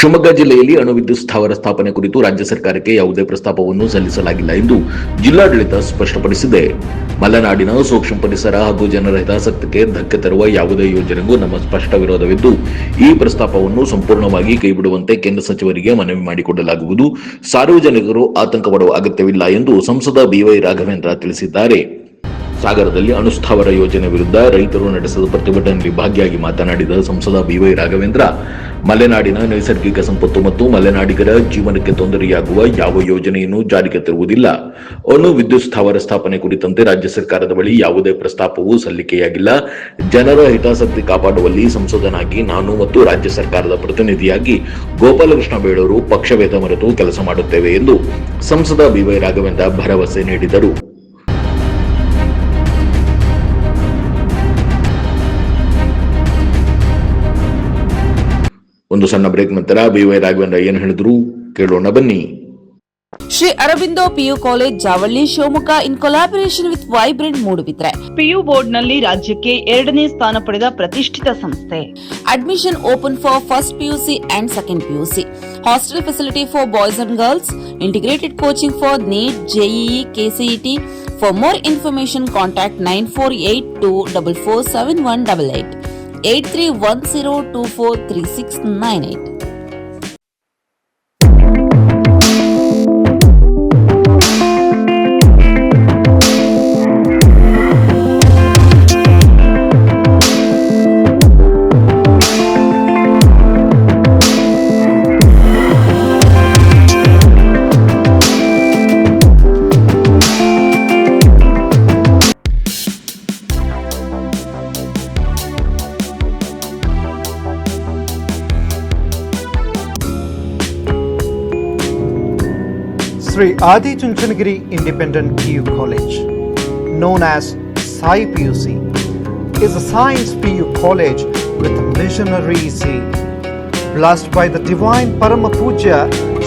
ಶಿವಮೊಗ್ಗ ಜಿಲ್ಲೆಯಲ್ಲಿ ಅಣು ವಿದ್ಯುತ್ ಸ್ಥಾವರ ಸ್ಥಾಪನೆ ಕುರಿತು ರಾಜ್ಯ ಸರ್ಕಾರಕ್ಕೆ ಯಾವುದೇ ಪ್ರಸ್ತಾಪವನ್ನು ಸಲ್ಲಿಸಲಾಗಿಲ್ಲ ಎಂದು ಜಿಲ್ಲಾಡಳಿತ ಸ್ಪಷ್ಟಪಡಿಸಿದೆ. ಮಲೆನಾಡಿನ ಸೂಕ್ಷ್ಮ ಪರಿಸರ ಹಾಗೂ ಜನರ ಹಿತಾಸಕ್ತಿಗೆ ಧಕ್ಕೆ ತರುವ ಯಾವುದೇ ಯೋಜನೆಗೂ ನಮ್ಮ ಸ್ಪಷ್ಟ ವಿರೋಧವಿದ್ದು, ಈ ಪ್ರಸ್ತಾಪವನ್ನು ಸಂಪೂರ್ಣವಾಗಿ ಕೈಬಿಡುವಂತೆ ಕೇಂದ್ರ ಸಚಿವರಿಗೆ ಮನವಿ ಮಾಡಿಕೊಡಲಾಗುವುದು. ಸಾರ್ವಜನಿಕರು ಆತಂಕ ಪಡುವ ಅಗತ್ಯವಿಲ್ಲ ಎಂದು ಸಂಸದ ಬಿವೈ ರಾಘವೇಂದ್ರ ತಿಳಿಸಿದ್ದಾರೆ. ಸಾಗರದಲ್ಲಿ ಅಣುಸ್ಥಾವರ ಯೋಜನೆ ವಿರುದ್ಧ ರೈತರು ನಡೆಸಿದ ಪ್ರತಿಭಟನೆಯಲ್ಲಿ ಭಾಗಿಯಾಗಿ ಮಾತನಾಡಿದ ಸಂಸದ ಬಿವೈ ರಾಘವೇಂದ್ರ, ಮಲೆನಾಡಿನ ನೈಸರ್ಗಿಕ ಸಂಪತ್ತು ಮತ್ತು ಮಲೆನಾಡಿಗರ ಜೀವನಕ್ಕೆ ತೊಂದರೆಯಾಗುವ ಯಾವ ಯೋಜನೆಯನ್ನು ಜಾರಿಗೆ ತರುವುದಿಲ್ಲ. ಅಣು ವಿದ್ಯುತ್ ಸ್ಥಾವರ ಸ್ಥಾಪನೆ ಕುರಿತಂತೆ ರಾಜ್ಯ ಸರ್ಕಾರದ ಬಳಿ ಯಾವುದೇ ಪ್ರಸ್ತಾಪವೂ ಸಲ್ಲಿಕೆಯಾಗಿಲ್ಲ. ಜನರ ಹಿತಾಸಕ್ತಿ ಕಾಪಾಡುವಲ್ಲಿ ಸಂಸದನಾಗಿ ನಾನು ಮತ್ತು ರಾಜ್ಯ ಸರ್ಕಾರದ ಪ್ರತಿನಿಧಿಯಾಗಿ ಗೋಪಾಲಕೃಷ್ಣ ಬೇಳೂರು ಪಕ್ಷಭೇದ ಮರೆತು ಕೆಲಸ ಮಾಡುತ್ತೇವೆ ಎಂದು ಸಂಸದ ಬಿವೈ ರಾಘವೇಂದ್ರ ಭರವಸೆ ನೀಡಿದರು. ಒಂದು ಸಣ್ಣ ಬ್ರೇಕ್ ನಂತರ ಬಿವೈ ರಾಘವೇಂದ್ರ ಏನು ಹೇಳಿದ್ರು ಕೇಳೋಣ ಬನ್ನಿ. Shri Aurobindo PU college Javalli Shivamogga in collaboration with vibrant Moodbidri PU board ನಲ್ಲಿ ರಾಜ್ಯಕ್ಕೆ 2ನೇ ಸ್ಥಾನ ಪಡೆದ ಪ್ರತಿಷ್ಠಿತ ಸಂಸ್ಥೆ. Admission open for first PUC and second PUC. Hostel facility for boys and girls. Integrated coaching for neat, JEE, KCET. For more information contact 9482447188 8310243698. Sri Adi Chunchanagiri Independent PU College, known as Sai PUC, is a science PU college with a missionary zeal. Blessed by the divine Parama Puja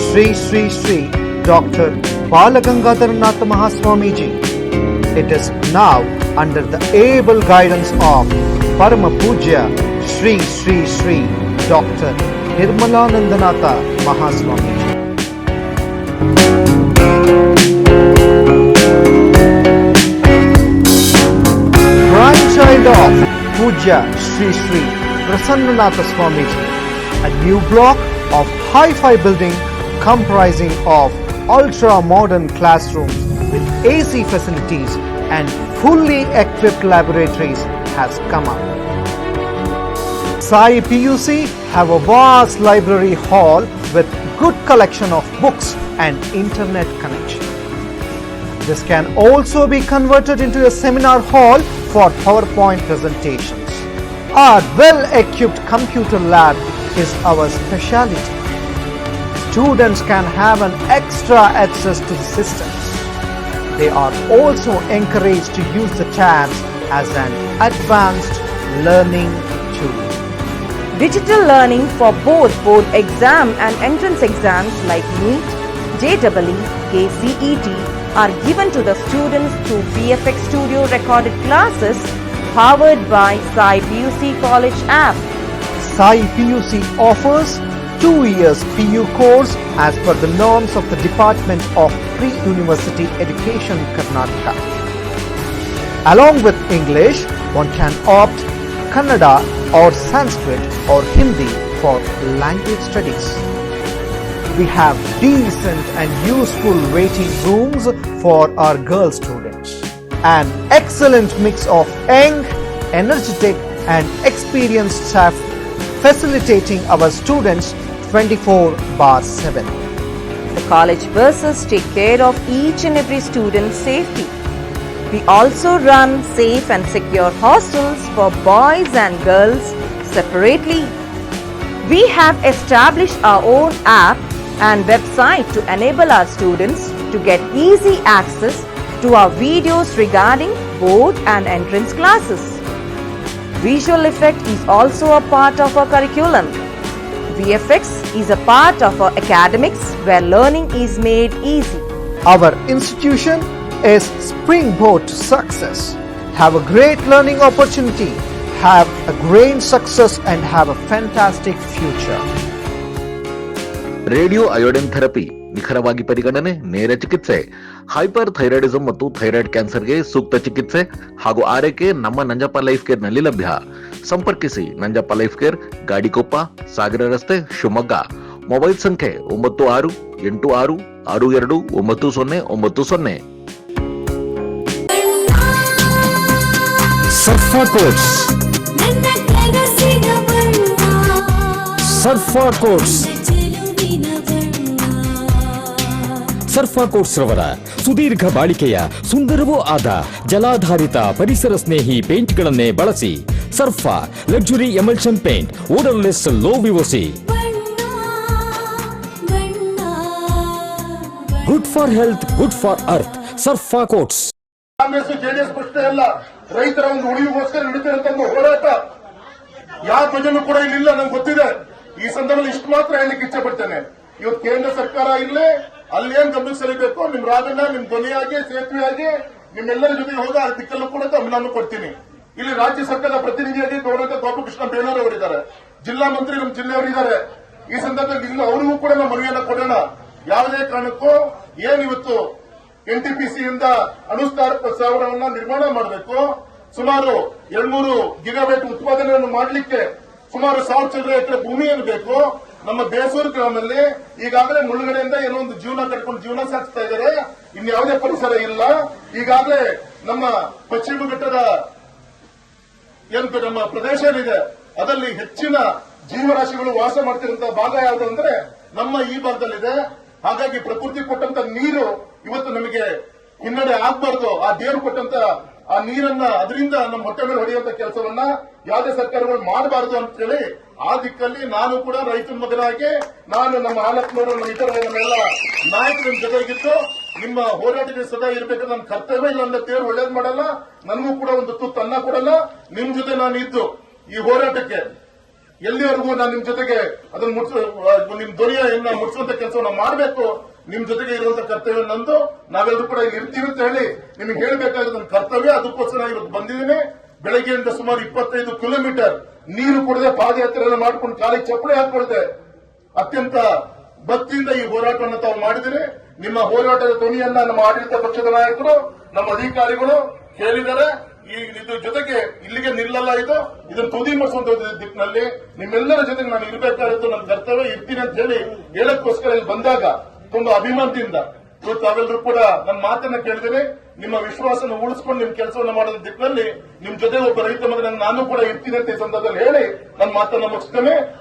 Sri Sri Sri Dr. Balagangadharanath Mahaswamiji, it is now under the able guidance of Parama Puja Sri Sri Sri Dr. Nirmalanandanatha Mahaswamiji. Grandchild of Puja Sri Sri Prasannanatha Swamiji, a new block of hi-fi building comprising of ultra-modern classrooms with AC facilities and fully equipped laboratories has come up. Sai PUC have a vast library hall with good collection of books and internet connection. This can also be converted into a seminar hall for PowerPoint presentations. Our well-equipped computer lab is our specialty. Students can have an extra access to the systems. They are also encouraged to use the tabs as an advanced learning tool. Digital learning for both board exam and entrance exams like NEET, JEE, KCET are given to the students through VFX Studio recorded classes powered by Sai PUC College app. Sai PUC offers 2 years PU course as per the norms of the Department of Pre-University Education Karnataka. Along with English, one can opt Kannada or Sanskrit or Hindi for language studies. We have decent and useful waiting rooms for our girl students. An excellent mix of young, energetic and experienced staff facilitating our students 24/7. The college buses take care of each and every student's safety. We also run safe and secure hostels for boys and girls separately. We have established our own app and website to enable our students to get easy access to our videos regarding board and entrance classes. Visual effect is also a part of our curriculum. VFX is a part of our academics where learning is made easy. Our institution is springboard to success. Have a great learning opportunity, have a great success and have a fantastic future. Radio iodine therapy, ನಿಖರವಾಗಿ ಪರಿಗಣನೆ, ನೇರ ಚಿಕಿತ್ಸೆ, hyper ಥೈರಾಯ್ಡಿಸಂ ಮತ್ತು thyroid ಕ್ಯಾನ್ಸರ್ಗೆ ಸೂಕ್ತ ಚಿಕಿತ್ಸೆ ಹಾಗೂ ಆರೈಕೆ ನಮ್ಮ ನಂಜಪ್ಪ ಲೈಫ್ ಕೇರ್ ನಲ್ಲಿ ಲಭ್ಯ. ಸಂಪರ್ಕಿಸಿ ನಂಜಪ್ಪ ಲೈಫ್ ಕೇರ್, ಗಾಡಿಕೊಪ್ಪ, ಸಾಗರ ರಸ್ತೆ, ಶಿವಮೊಗ್ಗ. ಮೊಬೈಲ್ ಸಂಖ್ಯೆ 9686629090. ಸರ್ಫಾ ಕೋಟ್ಸ್, ಸರ್ಫಾ ಕೋಟ್ಸ್, ಸರ್ಫಾ ಕೋಟ್ಸ್ ರವರ ಸುದೀರ್ಘ ಬಾಳಿಕೆಯ ಸುಂದರವೂ ಆದ ಜಲಾಧಾರಿತ ಪರಿಸರ ಸ್ನೇಹಿ ಪೇಂಟ್ಗಳನ್ನೇ ಬಳಸಿ. Surfa luxury emulsion paint, odourless, low VOC, good for health, good for earth. Surfa coats. Congress JDS ಪ್ರಶ್ನೆ ಅಲ್ಲ, ರೈತರ ಒಂದು ಉಳಿವಿಗೋಸ್ಕರ ನಡೀತಿರುವಂತ ಒಂದು ಹೋರಾಟ ಯಾವ ಪ್ರಜೆನೂ ಕೂಡ ಇಲ್ಲಿಲ್ಲ, ನಂಗೆ ಗೊತ್ತಿದೆ. ಈ ಸಂದರ್ಭದಲ್ಲಿ ಇಷ್ಟು ಮಾತ್ರ ಹೇಳಲಿಕ್ಕೆ ಇಚ್ಛೆ ಪಡ್ತೇನೆ. ಇವತ್ತು ಕೇಂದ್ರ ಸರ್ಕಾರ ಇಲ್ಲೇ ಅಲ್ಲೇನ್ ಗಮನಕ್ಕೆ ಸೆಳೆಯಬೇಕು, ನಿಮ್ ರಾಜಣ್ಣ, ನಿಮ್ ಧ್ವನಿಯಾಗಿ, ಸೇತುವೆಯಾಗಿ ನಿಮ್ಮೆಲ್ಲರ ಜೊತೆಗೆ ಹೋಗಿ ಆ ದಿಕ್ಕಲ್ಲೂ ಕೂಡ ಗಮನ ಕೊಡ್ತೀನಿ. ಇಲ್ಲಿ ರಾಜ್ಯ ಸರ್ಕಾರದ ಪ್ರತಿನಿಧಿಯಾಗಿ ಗೌರವ ಗೋಪಕೃಷ್ಣ ಬೇನೂರ್ ಅವರಿದ್ದಾರೆ, ಜಿಲ್ಲಾ ಮಂತ್ರಿ ನಮ್ಮ ಜಿಲ್ಲೆಯವರಿದ್ದಾರೆ. ಈ ಸಂದರ್ಭದಲ್ಲಿ ಇನ್ನು ಅವರಿಗೂ ಕೂಡ ನಾವು ಮನವಿಯನ್ನ ಕೊಡೋಣ. ಯಾವುದೇ ಕಾರಣಕ್ಕೂ ಏನಿವತ್ತು ಎನ್ಟಿಪಿಸಿಯಿಂದ ಅಣುಸ್ತಾರ ಪ್ರಸ್ತಾವನವನ್ನ ನಿರ್ಮಾಣ ಮಾಡಬೇಕು, ಸುಮಾರು 200 ಗಿಗಾವ್ಯಾಟ್ ಉತ್ಪಾದನೆಯನ್ನು ಮಾಡಲಿಕ್ಕೆ ಸುಮಾರು 1000 ಚಿಲ್ಲರೆ ಎಕರೆ ಭೂಮಿಯನ್ನು ಬೇಕು. ನಮ್ಮ ಬೇಸೂರು ಗ್ರಾಮದಲ್ಲಿ ಈಗಾಗಲೇ ಮುಳುಗಡೆಯಿಂದ ಏನೋ ಒಂದು ಜೀವನ ಕಟ್ಕೊಂಡು ಜೀವನ ಸಾಗಿಸ್ತಾ ಇದ್ದಾರೆ. ಇನ್ಯಾವುದೇ ಪರಿಸರ ಇಲ್ಲ. ಈಗಾಗಲೇ ನಮ್ಮ ಪಶ್ಚಿಮ ಘಟ್ಟದ ಏನು ನಮ್ಮ ಪ್ರದೇಶ ಏನಿದೆ ಅದರಲ್ಲಿ ಹೆಚ್ಚಿನ ಜೀವರಾಶಿಗಳು ವಾಸ ಮಾಡ್ತಿರುವಂತಹ ಭಾಗ ಯಾವುದು ಅಂದ್ರೆ ನಮ್ಮ ಈ ಭಾಗದಲ್ಲಿದೆ. ಹಾಗಾಗಿ ಪ್ರಕೃತಿ ಕೊಟ್ಟಂತ ನೀರು ಇವತ್ತು ನಮಗೆ ಹಿನ್ನಡೆ ಆಗ್ಬಾರ್ದು. ಆ ದೇವರು ಕೊಟ್ಟಂತ ಆ ನೀರನ್ನ ಅದರಿಂದ ನಮ್ಮ ಹೊಟ್ಟೆ ಮೇಲೆ ಹೊಡೆಯುವಂತ ಕೆಲಸವನ್ನ ಯಾವುದೇ ಸರ್ಕಾರಗಳು ಮಾಡಬಾರದು ಅಂತ ಹೇಳಿ ಆ ದಿಕ್ಕಲ್ಲಿ ನಾನು ಕೂಡ ರೈತನ ಮಗನಾಗಿ ನಾನು ನಮ್ಮ ಆಲಪ್ಪನವರು ನಮ್ಮ ಇತರ ನಮ್ಮೆಲ್ಲ ನಾಯಕರ ಜೊತೆಗಿದ್ದು ನಿಮ್ಮ ಹೋರಾಟಕ್ಕೆ ಸದಾ ಇರಬೇಕು. ನನ್ನ ಕರ್ತವ್ಯ ಇಲ್ಲ ಅಂದ್ರೆ ದೇವರು ಒಳ್ಳೇದು ಮಾಡಲ್ಲ, ನನಗೂ ಕೂಡ ಒಂದು ತುತ್ತು ಅನ್ನ ಕೊಡಲ್ಲ. ನಿಮ್ ಜೊತೆ ನಾನು ಇದ್ದು ಈ ಹೋರಾಟಕ್ಕೆ ಎಲ್ಲಿವರೆಗೂ ನಾನು ನಿಮ್ ಜೊತೆಗೆ ಅದನ್ನ ನಿಮ್ ಧ್ವನಿಯನ್ನ ಮುಟ್ಟಿಸುವಂತ ಕೆಲಸವನ್ನ ಮಾಡಬೇಕು. ನಿಮ್ ಜೊತೆಗೆ ಇರುವಂತ ಕರ್ತವ್ಯ ನಂದು. ನಾವೆಲ್ಲರೂ ಕೂಡ ಇಲ್ಲಿ ಇರ್ತೀವಿ ಅಂತ ಹೇಳಿ ನಿಮ್ಗೆ ಹೇಳಬೇಕಾದ ನನ್ನ ಕರ್ತವ್ಯ. ಅದಕ್ಕೋಸ್ಕರ ಇವತ್ತು ಬಂದಿದ್ದೀನಿ. ಬೆಳಗ್ಗೆಯಿಂದ ಸುಮಾರು 25 ಕಿಲೋಮೀಟರ್ ನೀರು ಕುಡದೆ ಪಾದಯಾತ್ರೆ ಮಾಡ್ಕೊಂಡು ಕಾಲಿಗೆ ಚಪ್ಪಳೆ ಹಾಕೊಳ್ದೆ ಅತ್ಯಂತ ಭಕ್ತಿಯಿಂದ ಈ ಹೋರಾಟವನ್ನು ತಾವು ಮಾಡಿದಿರಿ. ನಿಮ್ಮ ಹೋರಾಟದ ಧ್ವನಿಯನ್ನ ನಮ್ಮ ಆಡಳಿತ ಪಕ್ಷದ ನಾಯಕರು, ನಮ್ಮ ಅಧಿಕಾರಿಗಳು ಕೇಳಿದ್ದಾರೆ. ಇದ್ರ ಜೊತೆಗೆ ಇಲ್ಲಿಗೆ ನಿಲ್ಲಲ್ಲ, ಇದನ್ನು ತುದಿ ಮಾಡಿಸುವಂತ ದಿಕ್ಕಿನಲ್ಲಿ ನಿಮ್ಮೆಲ್ಲರ ಜೊತೆಗೆ ನಾನು ಇರಬೇಕಾಗಿತ್ತು. ನನ್ನ ಕರ್ತವ್ಯ ಇರ್ತೀನಿ ಅಂತ ಹೇಳಿ ಹೇಳಕ್ಕೋಸ್ಕರ ಇಲ್ಲಿ ಬಂದಾಗ ತುಂಬಾ ಅಭಿಮಾನದಿಂದ ಇವತ್ತು ತಾವೆಲ್ಲರೂ ಕೂಡ ನನ್ನ ಮಾತನ್ನ ಕೇಳಿದರೆ ನಿಮ್ಮ ವಿಶ್ವಾಸನ ಉಳಿಸ್ಕೊಂಡು ನಿಮ್ ಕೆಲಸವನ್ನ ಮಾಡೋದ ದಿಕ್ಕಿನಲ್ಲಿ ನಿಮ್ ಜೊತೆ ಒಬ್ಬ ರೈತ ಮಗನ ನಾನು ಕೂಡ ಇರ್ತೀನಿ ಅಂತ ಈ ಸಂದರ್ಭದಲ್ಲಿ ಹೇಳಿ ನನ್ನ ಮಾತನ್ನ ಮುಗಿಸ್ತೇನೆ.